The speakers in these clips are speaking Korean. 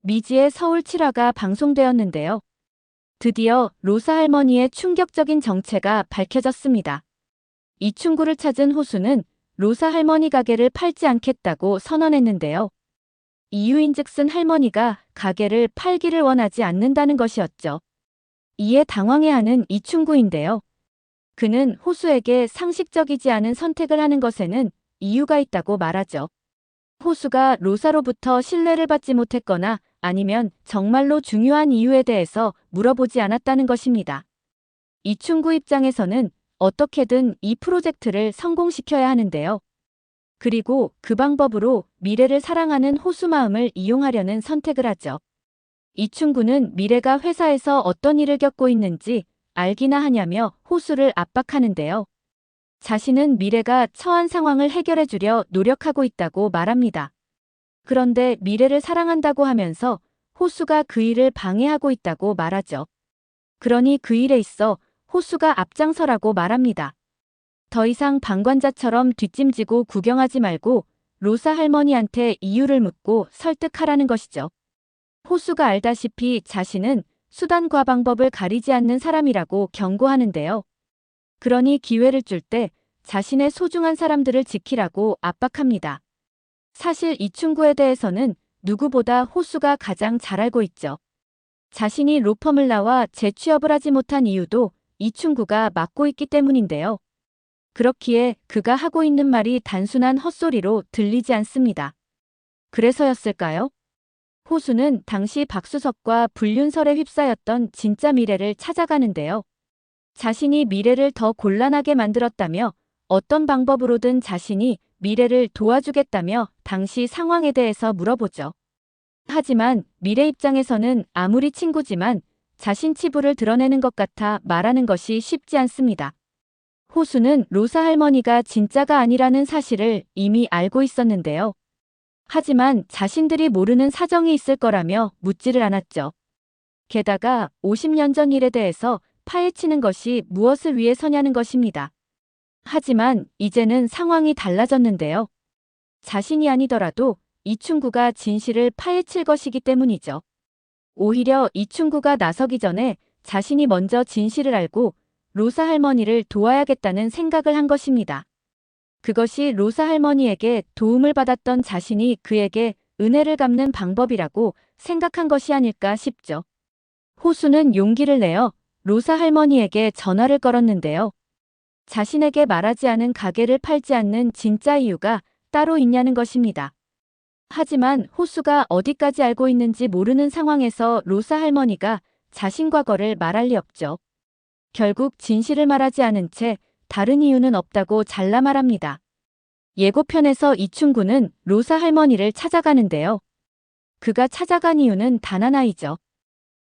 미지의 서울 7화가 방송되었는데요. 드디어 로사 할머니의 충격적인 정체가 밝혀졌습니다. 이충구를 찾은 호수는 로사 할머니 가게를 팔지 않겠다고 선언했는데요. 이유인즉슨 할머니가 가게를 팔기를 원하지 않는다는 것이었죠. 이에 당황해하는 이충구인데요. 그는 호수에게 상식적이지 않은 선택을 하는 것에는 이유가 있다고 말하죠. 호수가 로사로부터 신뢰를 받지 못했거나 아니면 정말로 중요한 이유에 대해서 물어보지 않았다는 것입니다. 이충구 입장에서는 어떻게든 이 프로젝트를 성공시켜야 하는데요. 그리고 그 방법으로 미래를 사랑하는 호수 마음을 이용하려는 선택을 하죠. 이충구는 미래가 회사에서 어떤 일을 겪고 있는지 알기나 하냐며 호수를 압박하는데요. 자신은 미래가 처한 상황을 해결해주려 노력하고 있다고 말합니다. 그런데 미래를 사랑한다고 하면서 호수가 그 일을 방해하고 있다고 말하죠. 그러니 그 일에 있어 호수가 앞장서라고 말합니다. 더 이상 방관자처럼 뒷짐지고 구경하지 말고 로사 할머니한테 이유를 묻고 설득하라는 것이죠. 호수가 알다시피 자신은 수단과 방법을 가리지 않는 사람이라고 경고하는데요. 그러니 기회를 줄 때 자신의 소중한 사람들을 지키라고 압박합니다. 사실 이충구에 대해서는 누구보다 호수가 가장 잘 알고 있죠. 자신이 로펌을 나와 재취업을 하지 못한 이유도 이충구가 맡고 있기 때문인데요. 그렇기에 그가 하고 있는 말이 단순한 헛소리로 들리지 않습니다. 그래서였을까요? 호수는 당시 박수석과 불륜설에 휩싸였던 진짜 미래를 찾아가는데요. 자신이 미래를 더 곤란하게 만들었다며 어떤 방법으로든 자신이 미래를 도와주겠다며 당시 상황에 대해서 물어보죠. 하지만 미래 입장에서는 아무리 친구지만 자신 치부를 드러내는 것 같아 말하는 것이 쉽지 않습니다. 호수는 로사 할머니가 진짜가 아니라는 사실을 이미 알고 있었는데요. 하지만 자신들이 모르는 사정이 있을 거라며 묻지를 않았죠. 게다가 50년 전 일에 대해서 파헤치는 것이 무엇을 위해서냐는 것입니다. 하지만 이제는 상황이 달라졌는데요. 자신이 아니더라도 이충구가 진실을 파헤칠 것이기 때문이죠. 오히려 이충구가 나서기 전에 자신이 먼저 진실을 알고 로사 할머니를 도와야겠다는 생각을 한 것입니다. 그것이 로사 할머니에게 도움을 받았던 자신이 그에게 은혜를 갚는 방법이라고 생각한 것이 아닐까 싶죠. 호수는 용기를 내어 로사 할머니에게 전화를 걸었는데요. 자신에게 말하지 않은 가게를 팔지 않는 진짜 이유가 따로 있냐는 것입니다. 하지만 호수가 어디까지 알고 있는지 모르는 상황에서 로사 할머니가 자신 과거를 말할 리 없죠. 결국 진실을 말하지 않은 채 다른 이유는 없다고 잘라 말합니다. 예고편에서 이충구는 로사 할머니를 찾아가는데요. 그가 찾아간 이유는 단 하나이죠.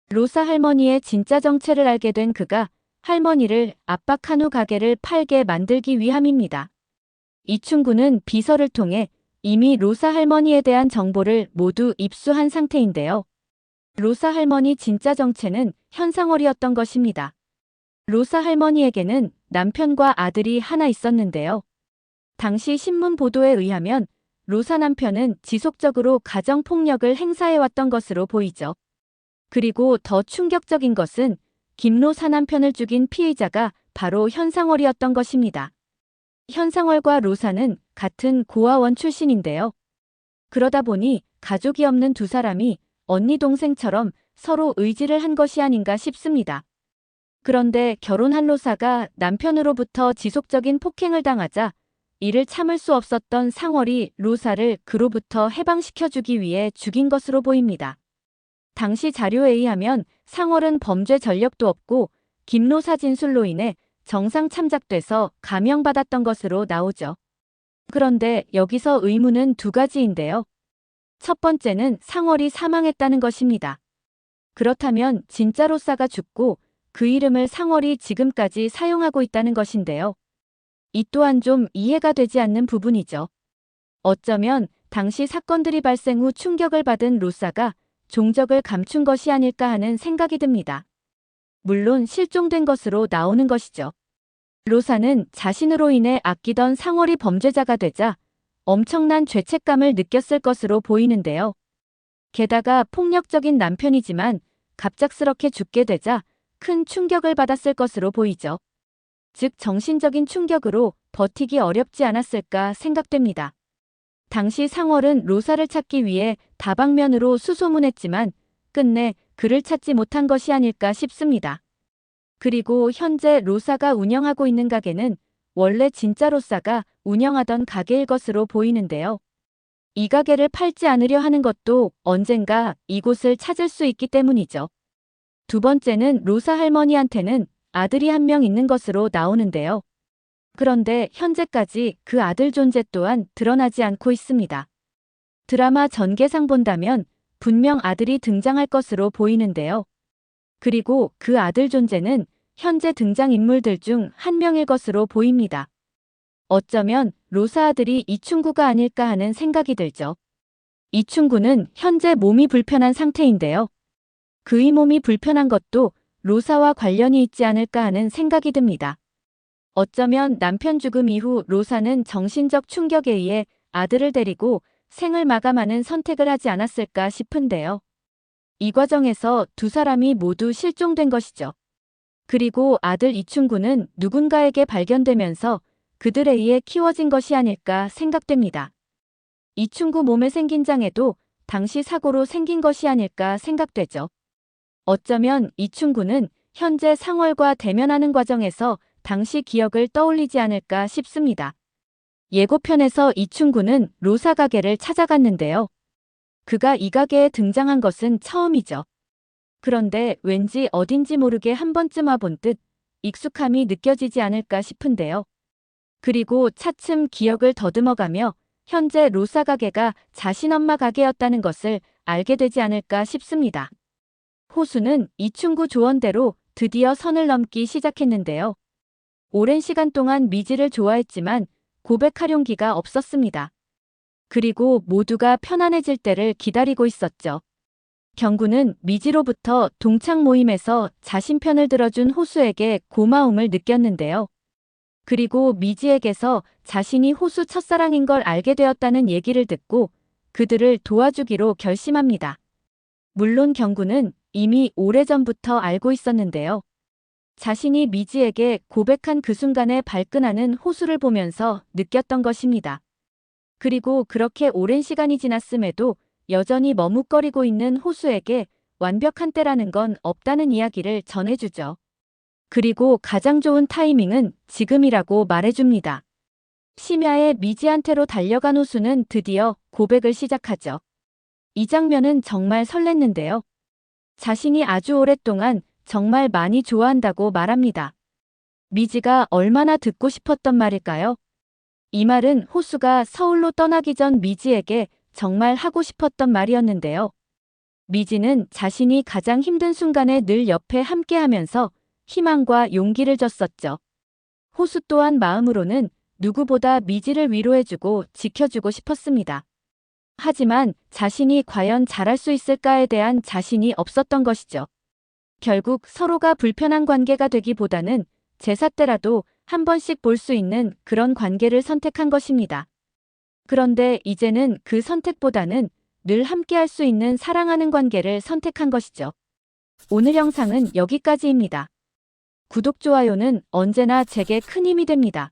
로사 할머니의 진짜 정체를 알게 된 그가 할머니를 압박한 후 가게를 팔게 만들기 위함입니다. 이충구는 비서를 통해 이미 로사 할머니에 대한 정보를 모두 입수한 상태인데요. 로사 할머니 진짜 정체는 현상월이었던 것입니다. 로사 할머니에게는 남편과 아들이 하나 있었는데요. 당시 신문 보도에 의하면 로사 남편은 지속적으로 가정폭력을 행사해왔던 것으로 보이죠. 그리고 더 충격적인 것은 김로사 남편을 죽인 피의자가 바로 현상월이었던 것입니다. 현상월과 로사는 같은 고아원 출신인데요. 그러다 보니 가족이 없는 두 사람이 언니 동생처럼 서로 의지를 한 것이 아닌가 싶습니다. 그런데 결혼한 로사가 남편으로부터 지속적인 폭행을 당하자 이를 참을 수 없었던 상월이 로사를 그로부터 해방시켜주기 위해 죽인 것으로 보입니다. 당시 자료에 의하면 상월은 범죄 전력도 없고 김로사 진술로 인해 정상 참작돼서 감형받았던 것으로 나오죠. 그런데 여기서 의문은 두 가지인데요. 첫 번째는 상월이 사망했다는 것입니다. 그렇다면 진짜 로사가 죽고 그 이름을 상월이 지금까지 사용하고 있다는 것인데요. 이 또한 좀 이해가 되지 않는 부분이죠. 어쩌면 당시 사건들이 발생 후 충격을 받은 로사가 종적을 감춘 것이 아닐까 하는 생각이 듭니다. 물론 실종된 것으로 나오는 것이죠. 로사는 자신으로 인해 아끼던 상월이 범죄자가 되자 엄청난 죄책감을 느꼈을 것으로 보이는데요. 게다가 폭력적인 남편이지만 갑작스럽게 죽게 되자 큰 충격을 받았을 것으로 보이죠. 즉 정신적인 충격으로 버티기 어렵지 않았을까 생각됩니다. 당시 상월은 로사를 찾기 위해 다방면으로 수소문했지만 끝내 그를 찾지 못한 것이 아닐까 싶습니다. 그리고 현재 로사가 운영하고 있는 가게는 원래 진짜 로사가 운영하던 가게일 것으로 보이는데요. 이 가게를 팔지 않으려 하는 것도 언젠가 이곳을 찾을 수 있기 때문이죠. 두 번째는 로사 할머니한테는 아들이 한 명 있는 것으로 나오는데요. 그런데 현재까지 그 아들 존재 또한 드러나지 않고 있습니다. 드라마 전개상 본다면 분명 아들이 등장할 것으로 보이는데요. 그리고 그 아들 존재는 현재 등장인물들 중 한 명일 것으로 보입니다. 어쩌면 로사 아들이 이충구가 아닐까 하는 생각이 들죠. 이충구는 현재 몸이 불편한 상태인데요. 그의 몸이 불편한 것도 로사와 관련이 있지 않을까 하는 생각이 듭니다. 어쩌면 남편 죽음 이후 로사는 정신적 충격에 의해 아들을 데리고 생을 마감하는 선택을 하지 않았을까 싶은데요. 이 과정에서 두 사람이 모두 실종된 것이죠. 그리고 아들 이충구는 누군가에게 발견되면서 그들에 의해 키워진 것이 아닐까 생각됩니다. 이충구 몸에 생긴 장애도 당시 사고로 생긴 것이 아닐까 생각되죠. 어쩌면 이충구는 현재 상월과 대면하는 과정에서 당시 기억을 떠올리지 않을까 싶습니다. 예고편에서 이충구는 로사 가게를 찾아갔는데요. 그가 이 가게에 등장한 것은 처음이죠. 그런데 왠지 어딘지 모르게 한 번쯤 와본 듯 익숙함이 느껴지지 않을까 싶은데요. 그리고 차츰 기억을 더듬어가며 현재 로사 가게가 자신 엄마 가게였다는 것을 알게 되지 않을까 싶습니다. 호수는 이충구 조언대로 드디어 선을 넘기 시작했는데요. 오랜 시간 동안 미지를 좋아했지만 고백할 용기가 없었습니다. 그리고 모두가 편안해질 때를 기다리고 있었죠. 경구는 미지로부터 동창 모임에서 자신 편을 들어준 호수에게 고마움을 느꼈는데요. 그리고 미지에게서 자신이 호수 첫사랑인 걸 알게 되었다는 얘기를 듣고 그들을 도와주기로 결심합니다. 물론 경구는 이미 오래전부터 알고 있었는데요. 자신이 미지에게 고백한 그 순간에 발끈하는 호수를 보면서 느꼈던 것입니다. 그리고 그렇게 오랜 시간이 지났음에도 여전히 머뭇거리고 있는 호수에게 완벽한 때라는 건 없다는 이야기를 전해주죠. 그리고 가장 좋은 타이밍은 지금이라고 말해줍니다. 심야에 미지한테로 달려간 호수는 드디어 고백을 시작하죠. 이 장면은 정말 설렜는데요. 자신이 아주 오랫동안 정말 많이 좋아한다고 말합니다. 미지가 얼마나 듣고 싶었던 말일까요? 이 말은 호수가 서울로 떠나기 전 미지에게 정말 하고 싶었던 말이었는데요. 미지는 자신이 가장 힘든 순간에 늘 옆에 함께하면서 희망과 용기를 줬었죠. 호수 또한 마음으로는 누구보다 미지를 위로해주고 지켜주고 싶었습니다. 하지만 자신이 과연 잘할 수 있을까에 대한 자신이 없었던 것이죠. 결국 서로가 불편한 관계가 되기보다는 제사 때라도 한 번씩 볼 수 있는 그런 관계를 선택한 것입니다. 그런데 이제는 그 선택보다는 늘 함께할 수 있는 사랑하는 관계를 선택한 것이죠. 오늘 영상은 여기까지입니다. 구독, 좋아요는 언제나 제게 큰 힘이 됩니다.